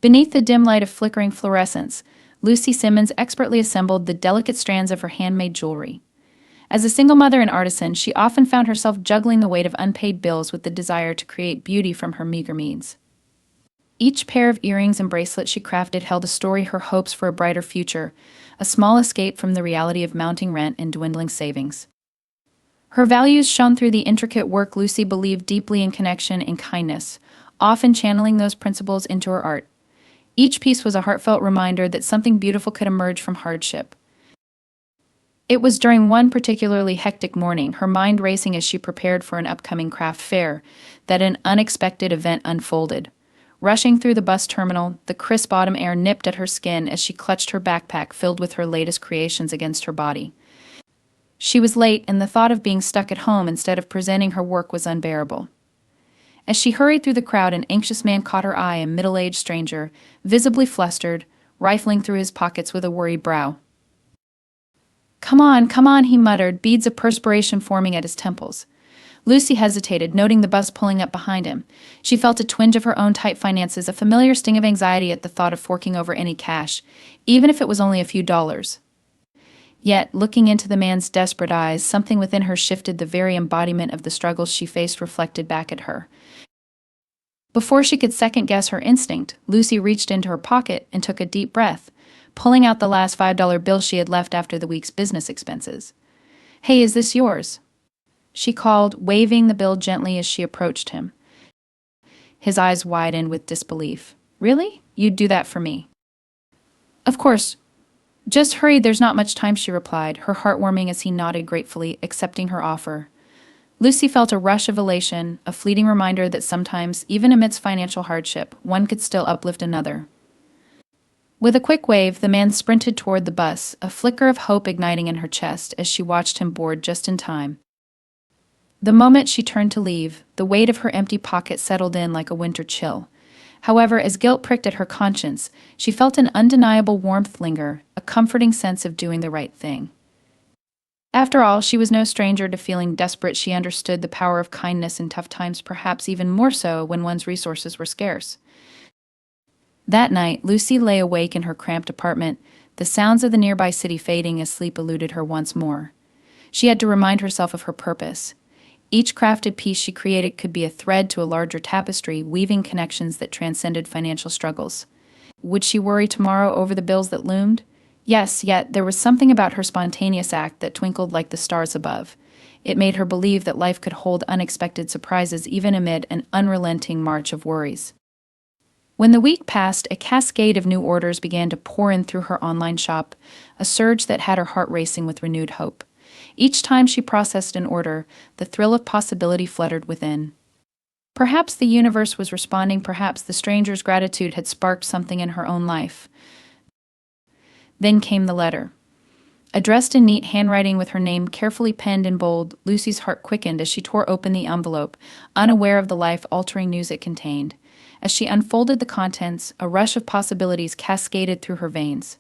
Beneath the dim light of flickering fluorescence, Lucy Simmons expertly assembled the delicate strands of her handmade jewelry. As a single mother and artisan, she often found herself juggling the weight of unpaid bills with the desire to create beauty from her meager means. Each pair of earrings and bracelets she crafted held a story, her hopes for a brighter future, a small escape from the reality of mounting rent and dwindling savings. Her values shone through the intricate work. Lucy believed deeply in connection and kindness, often channeling those principles into her art. Each piece was a heartfelt reminder that something beautiful could emerge from hardship. It was during one particularly hectic morning, her mind racing as she prepared for an upcoming craft fair, that an unexpected event unfolded. Rushing through the bus terminal, the crisp autumn air nipped at her skin as she clutched her backpack filled with her latest creations against her body. She was late, and the thought of being stuck at home instead of presenting her work was unbearable. As she hurried through the crowd, an anxious man caught her eye, a middle-aged stranger, visibly flustered, rifling through his pockets with a worried brow. Come on, he muttered, beads of perspiration forming at his temples. Lucy hesitated, noting the bus pulling up behind him. She felt a twinge of her own tight finances, a familiar sting of anxiety at the thought of forking over any cash, even if it was only a few dollars. Yet, looking into the man's desperate eyes, something within her shifted, the very embodiment of the struggles she faced reflected back at her. Before she could second-guess her instinct, Lucy reached into her pocket and took a deep breath, pulling out the last $5 bill she had left after the week's business expenses. "Hey, is this yours?" she called, waving the bill gently as she approached him. His eyes widened with disbelief. "Really? You'd do that for me?" "Of course. Just hurry, there's not much time," she replied, her heart warming as he nodded gratefully, accepting her offer. Lucy felt a rush of elation, a fleeting reminder that sometimes, even amidst financial hardship, one could still uplift another. With a quick wave, the man sprinted toward the bus, a flicker of hope igniting in her chest as she watched him board just in time. The moment she turned to leave, the weight of her empty pocket settled in like a winter chill. However, as guilt pricked at her conscience, she felt an undeniable warmth linger, a comforting sense of doing the right thing. After all, she was no stranger to feeling desperate. She understood the power of kindness in tough times, perhaps even more so when one's resources were scarce. That night, Lucy lay awake in her cramped apartment, the sounds of the nearby city fading as sleep eluded her once more. She had to remind herself of her purpose. Each crafted piece she created could be a thread to a larger tapestry, weaving connections that transcended financial struggles. Would she worry tomorrow over the bills that loomed? Yes, yet there was something about her spontaneous act that twinkled like the stars above. It made her believe that life could hold unexpected surprises even amid an unrelenting march of worries. When the week passed, a cascade of new orders began to pour in through her online shop, a surge that had her heart racing with renewed hope. Each time she processed an order, the thrill of possibility fluttered within. Perhaps the universe was responding, perhaps the stranger's gratitude had sparked something in her own life. Then came the letter. Addressed in neat handwriting with her name carefully penned in bold, Lucy's heart quickened as she tore open the envelope, unaware of the life-altering news it contained. As she unfolded the contents, a rush of possibilities cascaded through her veins.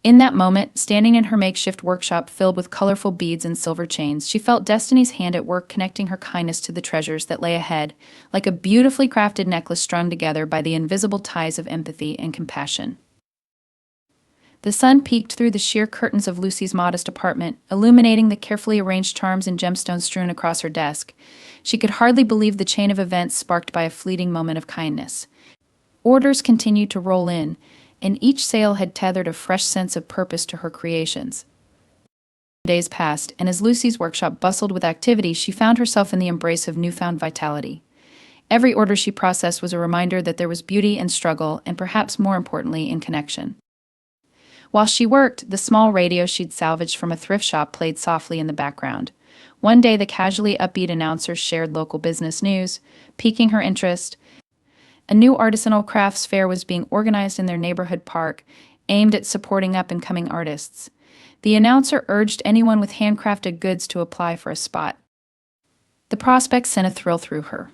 In that moment, standing in her makeshift workshop filled with colorful beads and silver chains, she felt destiny's hand at work connecting her kindness to the treasures that lay ahead, like a beautifully crafted necklace strung together by the invisible ties of empathy and compassion. The sun peeked through the sheer curtains of Lucy's modest apartment, illuminating the carefully arranged charms and gemstones strewn across her desk. She could hardly believe the chain of events sparked by a fleeting moment of kindness. Orders continued to roll in, and each sale had tethered a fresh sense of purpose to her creations. Days passed, and as Lucy's workshop bustled with activity, she found herself in the embrace of newfound vitality. Every order she processed was a reminder that there was beauty in struggle, and perhaps more importantly, in connection. While she worked, the small radio she'd salvaged from a thrift shop played softly in the background. One day, the casually upbeat announcer shared local business news, piquing her interest. A new artisanal crafts fair was being organized in their neighborhood park, aimed at supporting up-and-coming artists. The announcer urged anyone with handcrafted goods to apply for a spot. The prospect sent a thrill through her.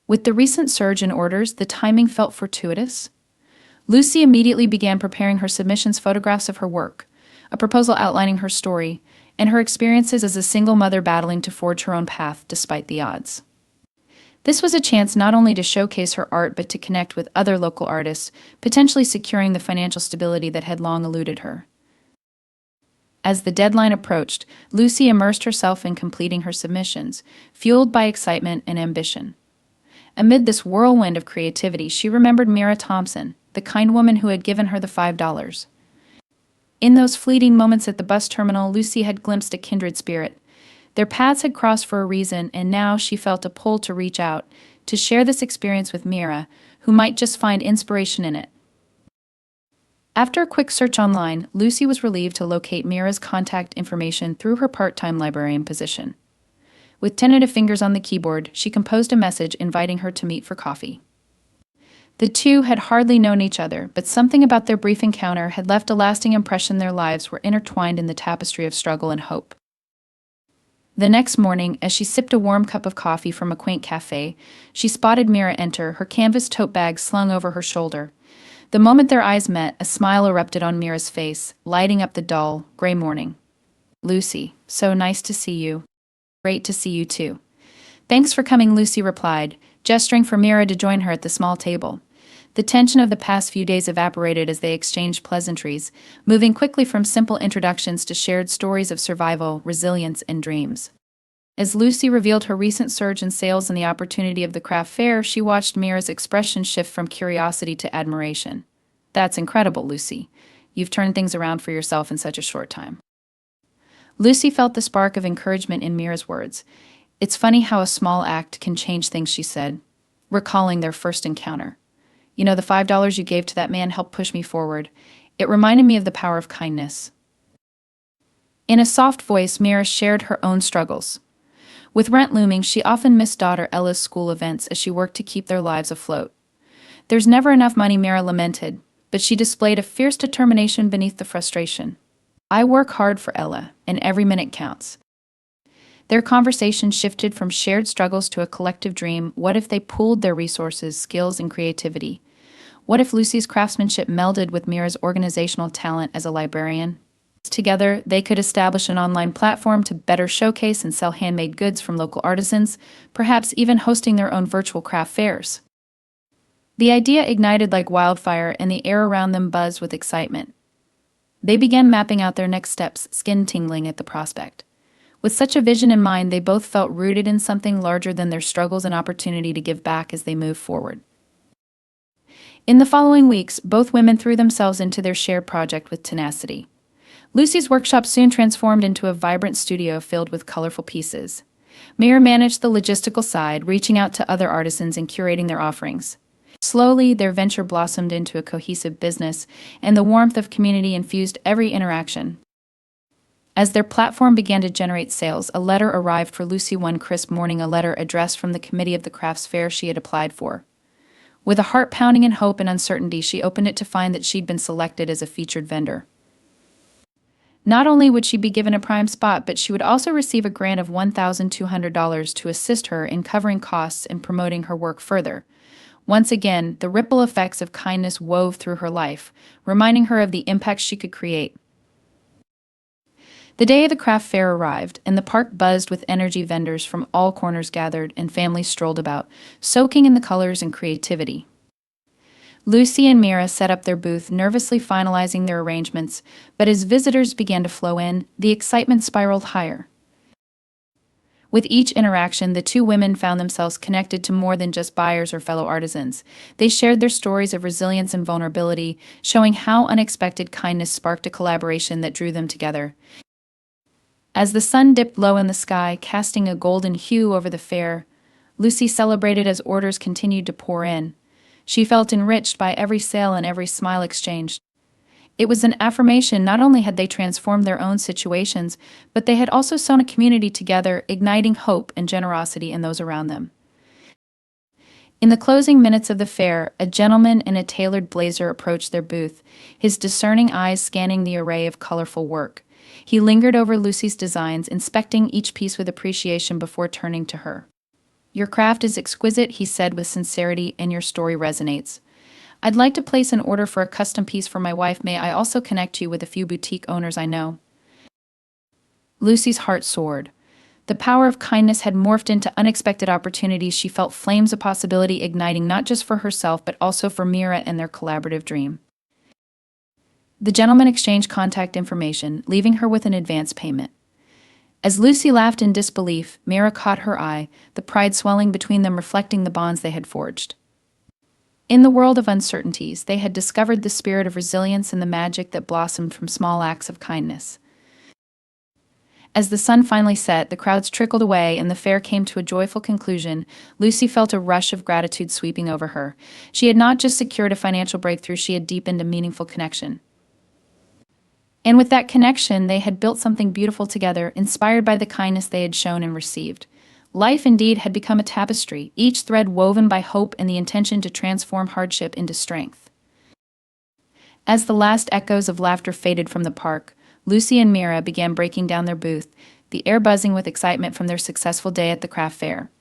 With the recent surge in orders, the timing felt fortuitous. Lucy immediately began preparing her submissions, photographs of her work, a proposal outlining her story, and her experiences as a single mother battling to forge her own path despite the odds. This was a chance not only to showcase her art but to connect with other local artists, potentially securing the financial stability that had long eluded her. As the deadline approached, Lucy immersed herself in completing her submissions, fueled by excitement and ambition. Amid this whirlwind of creativity, she remembered Mira Thompson, the kind woman who had given her the $5. In those fleeting moments at the bus terminal, Lucy had glimpsed a kindred spirit. Their paths had crossed for a reason, and now she felt a pull to reach out, to share this experience with Mira, who might just find inspiration in it. After a quick search online, Lucy was relieved to locate Mira's contact information through her part-time librarian position. With tentative fingers on the keyboard, she composed a message inviting her to meet for coffee. The two had hardly known each other, but something about their brief encounter had left a lasting impression. Their lives were intertwined in the tapestry of struggle and hope. The next morning, as she sipped a warm cup of coffee from a quaint cafe, she spotted Mira enter, her canvas tote bag slung over her shoulder. The moment their eyes met, a smile erupted on Mira's face, lighting up the dull, gray morning. "Lucy, so nice to see you." "Great to see you too." "Thanks for coming," Lucy replied, gesturing for Mira to join her at the small table. The tension of the past few days evaporated as they exchanged pleasantries, moving quickly from simple introductions to shared stories of survival, resilience, and dreams. As Lucy revealed her recent surge in sales and the opportunity of the craft fair, she watched Mira's expression shift from curiosity to admiration. "That's incredible, Lucy. You've turned things around for yourself in such a short time." Lucy felt the spark of encouragement in Mira's words. "It's funny how a small act can change things," she said, recalling their first encounter. "You know, the $5 you gave to that man helped push me forward. It reminded me of the power of kindness." In a soft voice, Mira shared her own struggles. With rent looming, she often missed daughter Ella's school events as she worked to keep their lives afloat. "There's never enough money," Mira lamented, but she displayed a fierce determination beneath the frustration. "I work hard for Ella, and every minute counts." Their conversation shifted from shared struggles to a collective dream. What if they pooled their resources, skills, and creativity? What if Lucy's craftsmanship melded with Mira's organizational talent as a librarian? Together, they could establish an online platform to better showcase and sell handmade goods from local artisans, perhaps even hosting their own virtual craft fairs. The idea ignited like wildfire, and the air around them buzzed with excitement. They began mapping out their next steps, skin tingling at the prospect. With such a vision in mind, they both felt rooted in something larger than their struggles and opportunity to give back as they moved forward. In the following weeks, both women threw themselves into their shared project with tenacity. Lucy's workshop soon transformed into a vibrant studio filled with colorful pieces. Mira managed the logistical side, reaching out to other artisans and curating their offerings. Slowly, their venture blossomed into a cohesive business, and the warmth of community infused every interaction. As their platform began to generate sales, a letter arrived for Lucy one crisp morning, a letter addressed from the committee of the crafts fair she had applied for. With a heart pounding in hope and uncertainty, she opened it to find that she'd been selected as a featured vendor. Not only would she be given a prime spot, but she would also receive a grant of $1,200 to assist her in covering costs and promoting her work further. Once again, the ripple effects of kindness wove through her life, reminding her of the impact she could create. The day of the craft fair arrived, and the park buzzed with energy. Vendors from all corners gathered, and families strolled about, soaking in the colors and creativity. Lucy and Mira set up their booth, nervously finalizing their arrangements, but as visitors began to flow in, the excitement spiraled higher. With each interaction, the two women found themselves connected to more than just buyers or fellow artisans. They shared their stories of resilience and vulnerability, showing how unexpected kindness sparked a collaboration that drew them together. As the sun dipped low in the sky, casting a golden hue over the fair, Lucy celebrated as orders continued to pour in. She felt enriched by every sale and every smile exchanged. It was an affirmation. Not only had they transformed their own situations, but they had also sewn a community together, igniting hope and generosity in those around them. In the closing minutes of the fair, a gentleman in a tailored blazer approached their booth, his discerning eyes scanning the array of colorful work. He lingered over Lucy's designs, inspecting each piece with appreciation before turning to her. "Your craft is exquisite," he said with sincerity, "and your story resonates. I'd like to place an order for a custom piece for my wife. May I also connect you with a few boutique owners I know?" Lucy's heart soared. The power of kindness had morphed into unexpected opportunities. She felt flames of possibility igniting not just for herself but also for Mira and their collaborative dream. The gentlemen exchanged contact information, leaving her with an advance payment. As Lucy laughed in disbelief, Mira caught her eye, the pride swelling between them reflecting the bonds they had forged. In the world of uncertainties, they had discovered the spirit of resilience and the magic that blossomed from small acts of kindness. As the sun finally set, the crowds trickled away and the fair came to a joyful conclusion. Lucy felt a rush of gratitude sweeping over her. She had not just secured a financial breakthrough, she had deepened a meaningful connection. And with that connection, they had built something beautiful together, inspired by the kindness they had shown and received. Life indeed had become a tapestry, each thread woven by hope and the intention to transform hardship into strength. As the last echoes of laughter faded from the park, Lucy and Mira began breaking down their booth, the air buzzing with excitement from their successful day at the craft fair.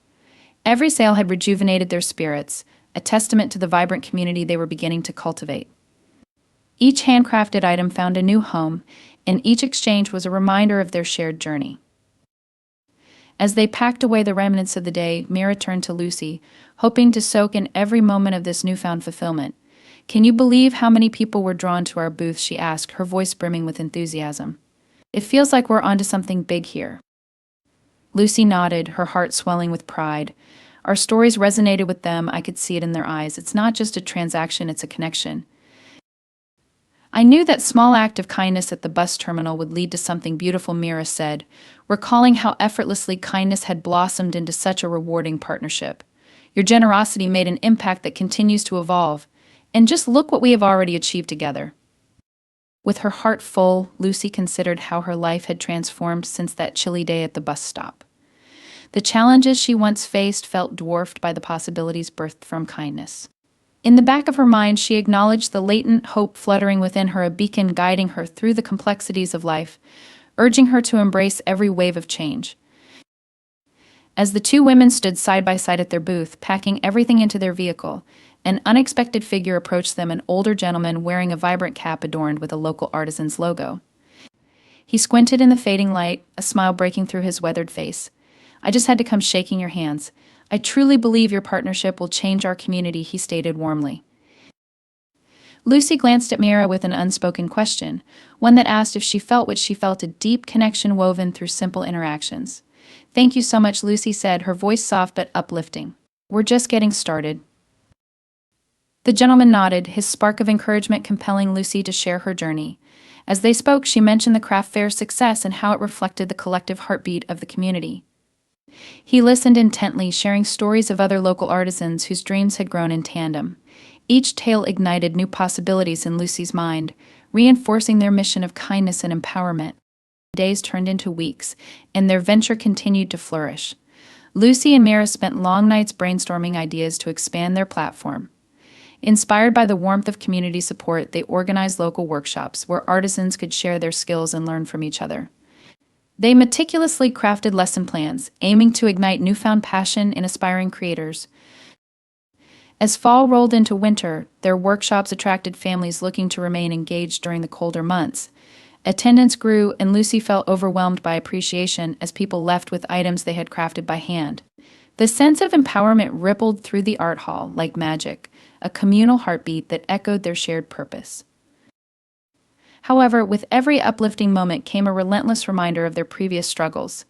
Every sale had rejuvenated their spirits, a testament to the vibrant community they were beginning to cultivate. Each handcrafted item found a new home, and each exchange was a reminder of their shared journey. As they packed away the remnants of the day, Mira turned to Lucy, hoping to soak in every moment of this newfound fulfillment. "Can you believe how many people were drawn to our booth?" she asked, her voice brimming with enthusiasm. "It feels like we're onto something big here." Lucy nodded, her heart swelling with pride. Our stories resonated with them, I could see it in their eyes. It's not just a transaction, it's a connection. "I knew that small act of kindness at the bus terminal would lead to something beautiful," Mira said, recalling how effortlessly kindness had blossomed into such a rewarding partnership. "Your generosity made an impact that continues to evolve, and just look what we have already achieved together." With her heart full, Lucy considered how her life had transformed since that chilly day at the bus stop. The challenges she once faced felt dwarfed by the possibilities birthed from kindness. In the back of her mind, she acknowledged the latent hope fluttering within her, a beacon guiding her through the complexities of life, urging her to embrace every wave of change. As the two women stood side by side at their booth, packing everything into their vehicle, an unexpected figure approached them, an older gentleman wearing a vibrant cap adorned with a local artisan's logo. He squinted in the fading light, a smile breaking through his weathered face. "I just had to come shaking your hands. I truly believe your partnership will change our community," he stated warmly. Lucy glanced at Mira with an unspoken question, one that asked if she felt what she felt, a deep connection woven through simple interactions. "Thank you so much," Lucy said, her voice soft but uplifting. "We're just getting started." The gentleman nodded, his spark of encouragement compelling Lucy to share her journey. As they spoke, she mentioned the craft fair's success and how it reflected the collective heartbeat of the community. He listened intently, sharing stories of other local artisans whose dreams had grown in tandem. Each tale ignited new possibilities in Lucy's mind, reinforcing their mission of kindness and empowerment. Days turned into weeks, and their venture continued to flourish. Lucy and Mira spent long nights brainstorming ideas to expand their platform. Inspired by the warmth of community support, they organized local workshops where artisans could share their skills and learn from each other. They meticulously crafted lesson plans, aiming to ignite newfound passion in aspiring creators. As fall rolled into winter, their workshops attracted families looking to remain engaged during the colder months. Attendance grew, and Lucy felt overwhelmed by appreciation as people left with items they had crafted by hand. The sense of empowerment rippled through the art hall like magic, a communal heartbeat that echoed their shared purpose. However, with every uplifting moment came a relentless reminder of their previous struggles.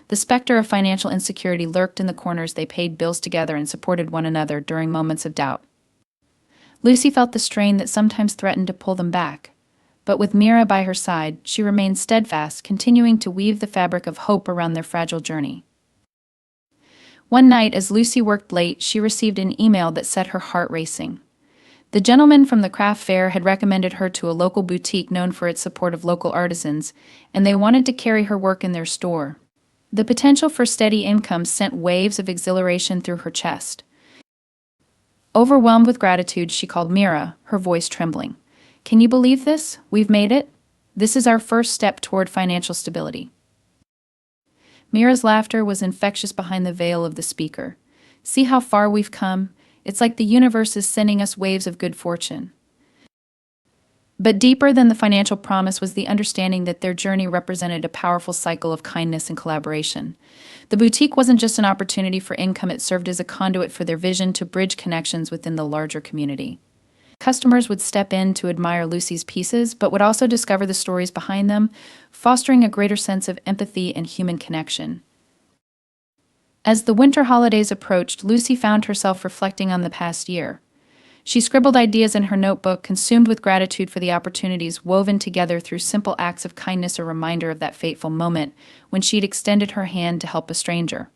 The specter of financial insecurity lurked in the corners. They paid bills together and supported one another during moments of doubt. Lucy felt the strain that sometimes threatened to pull them back. But with Mira by her side, she remained steadfast, continuing to weave the fabric of hope around their fragile journey. One night, as Lucy worked late, she received an email that set her heart racing. The gentleman from the craft fair had recommended her to a local boutique known for its support of local artisans, and they wanted to carry her work in their store. The potential for steady income sent waves of exhilaration through her chest. Overwhelmed with gratitude, she called Mira, her voice trembling. "Can you believe this? We've made it. This is our first step toward financial stability." Mira's laughter was infectious behind the veil of the speaker. "See how far we've come? It's like the universe is sending us waves of good fortune." But deeper than the financial promise was the understanding that their journey represented a powerful cycle of kindness and collaboration. The boutique wasn't just an opportunity for income, it served as a conduit for their vision to bridge connections within the larger community. Customers would step in to admire Lucy's pieces, but would also discover the stories behind them, fostering a greater sense of empathy and human connection. As the winter holidays approached, Lucy found herself reflecting on the past year. She scribbled ideas in her notebook, consumed with gratitude for the opportunities woven together through simple acts of kindness, a reminder of that fateful moment when she'd extended her hand to help a stranger.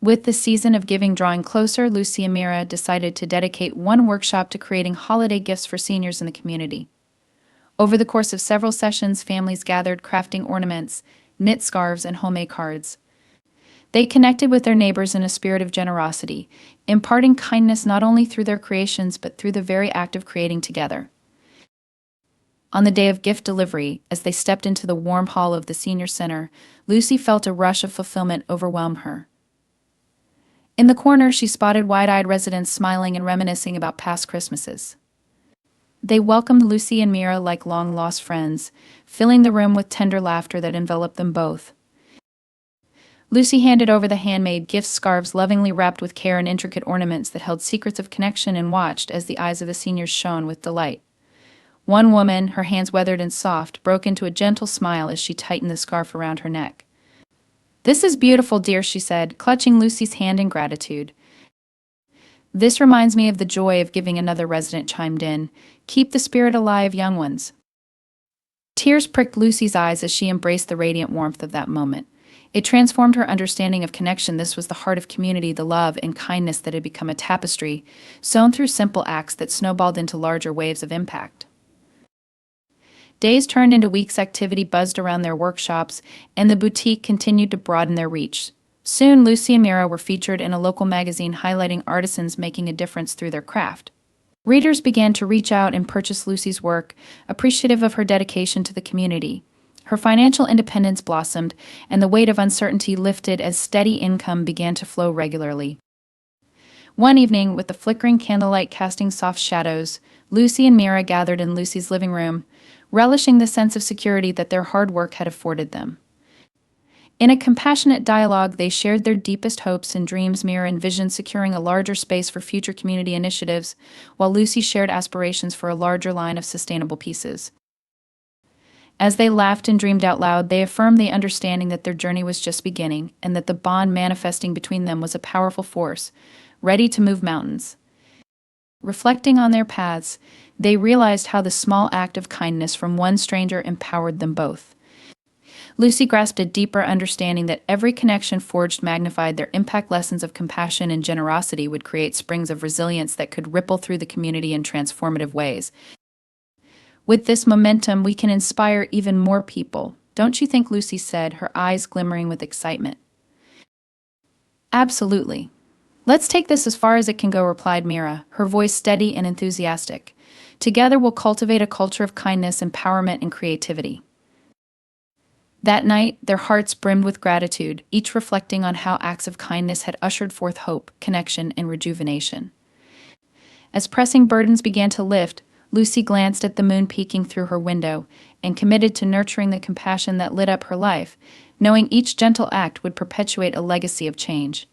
With the season of giving drawing closer, Lucy and Mira decided to dedicate one workshop to creating holiday gifts for seniors in the community. Over the course of several sessions, families gathered crafting ornaments, knit scarves, and homemade cards. They connected with their neighbors in a spirit of generosity, imparting kindness not only through their creations but through the very act of creating together. On the day of gift delivery, as they stepped into the warm hall of the senior center, Lucy felt a rush of fulfillment overwhelm her. In the corner, she spotted wide-eyed residents smiling and reminiscing about past Christmases. They welcomed Lucy and Mira like long-lost friends, filling the room with tender laughter that enveloped them both. Lucy handed over the handmade gift scarves lovingly wrapped with care and intricate ornaments that held secrets of connection, and watched as the eyes of the seniors shone with delight. One woman, her hands weathered and soft, broke into a gentle smile as she tightened the scarf around her neck. "This is beautiful, dear," she said, clutching Lucy's hand in gratitude. "This reminds me of the joy of giving," another resident chimed in. "Keep the spirit alive, young ones." Tears pricked Lucy's eyes as she embraced the radiant warmth of that moment. It transformed her understanding of connection. This was the heart of community, the love and kindness that had become a tapestry, sewn through simple acts that snowballed into larger waves of impact. Days turned into weeks, activity buzzed around their workshops, and the boutique continued to broaden their reach. Soon, Lucy and Mira were featured in a local magazine highlighting artisans making a difference through their craft. Readers began to reach out and purchase Lucy's work, appreciative of her dedication to the community. Her financial independence blossomed, and the weight of uncertainty lifted as steady income began to flow regularly. One evening, with the flickering candlelight casting soft shadows, Lucy and Mira gathered in Lucy's living room, relishing the sense of security that their hard work had afforded them. In a compassionate dialogue, they shared their deepest hopes and dreams. Mira envisioned securing a larger space for future community initiatives, while Lucy shared aspirations for a larger line of sustainable pieces. As they laughed and dreamed out loud, they affirmed the understanding that their journey was just beginning, and that the bond manifesting between them was a powerful force, ready to move mountains. Reflecting on their paths, they realized how the small act of kindness from one stranger empowered them both. Lucy grasped a deeper understanding that every connection forged magnified their impact. Lessons of compassion and generosity would create springs of resilience that could ripple through the community in transformative ways. "With this momentum, we can inspire even more people, don't you think?" Lucy said, her eyes glimmering with excitement. "Absolutely. Let's take this as far as it can go," replied Mira, her voice steady and enthusiastic. "Together we'll cultivate a culture of kindness, empowerment, and creativity." That night, their hearts brimmed with gratitude, each reflecting on how acts of kindness had ushered forth hope, connection, and rejuvenation. As pressing burdens began to lift, Lucy glanced at the moon peeking through her window and committed to nurturing the compassion that lit up her life, knowing each gentle act would perpetuate a legacy of change.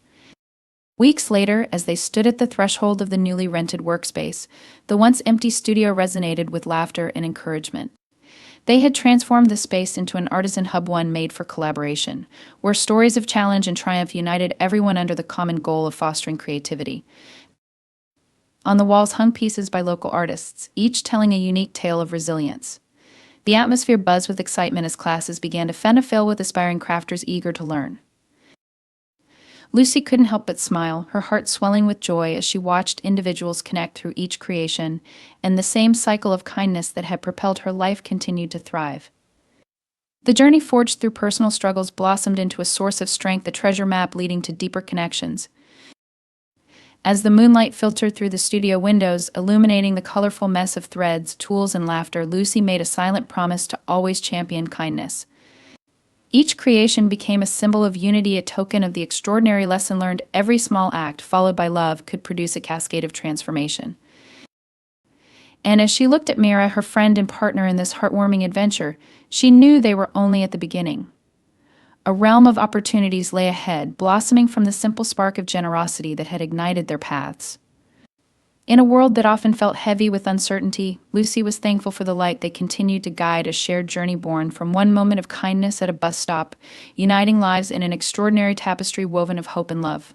Weeks later, as they stood at the threshold of the newly rented workspace, the once empty studio resonated with laughter and encouragement. They had transformed the space into an artisan hub, one made for collaboration, where stories of challenge and triumph united everyone under the common goal of fostering creativity. On the walls hung pieces by local artists, each telling a unique tale of resilience. The atmosphere buzzed with excitement as classes began to fill with aspiring crafters eager to learn. Lucy couldn't help but smile, her heart swelling with joy as she watched individuals connect through each creation, and the same cycle of kindness that had propelled her life continued to thrive. The journey forged through personal struggles blossomed into a source of strength, a treasure map leading to deeper connections. As the moonlight filtered through the studio windows, illuminating the colorful mess of threads, tools, and laughter, Lucy made a silent promise to always champion kindness. Each creation became a symbol of unity, a token of the extraordinary lesson learned. Every small act, followed by love, could produce a cascade of transformation. And as she looked at Mira, her friend and partner in this heartwarming adventure, she knew they were only at the beginning. A realm of opportunities lay ahead, blossoming from the simple spark of generosity that had ignited their paths. In a world that often felt heavy with uncertainty, Lucy was thankful for the light they continued to guide, a shared journey born from one moment of kindness at a bus stop, uniting lives in an extraordinary tapestry woven of hope and love.